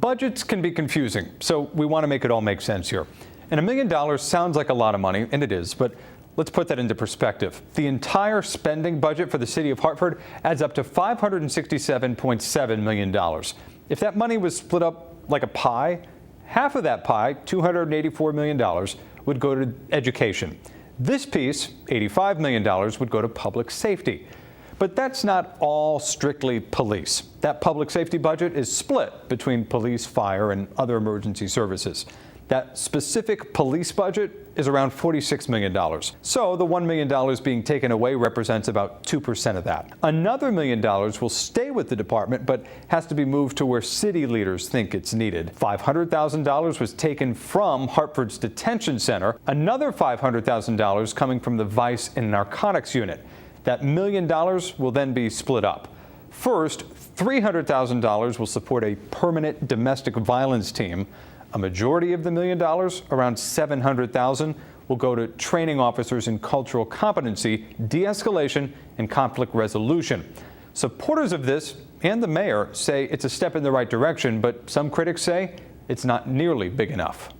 Budgets can be confusing, so we want to make it all make sense here. And $1 million sounds like a lot of money, and it is, but let's put that into perspective. The entire spending budget for the city of Hartford adds up to $567.7 million. If that money was split up like a pie, half of that pie, $284 million, would go to education. This piece, $85 million, would go to public safety. But that's not all strictly police. That public safety budget is split between police, fire, and other emergency services. That specific police budget is around $46 million. So the $1 million being taken away represents about 2% of that. Another $1 million will stay with the department, but has to be moved to where city leaders think it's needed. $500,000 was taken from Hartford's detention center. Another $500,000 coming from the Vice and Narcotics unit. That $1 million will then be split up. First, $300,000 will support a permanent domestic violence team. A majority of the $1 million, around $700,000, will go to training officers in cultural competency, de-escalation, and conflict resolution. Supporters of this and the mayor say it's a step in the right direction, but some critics say it's not nearly big enough.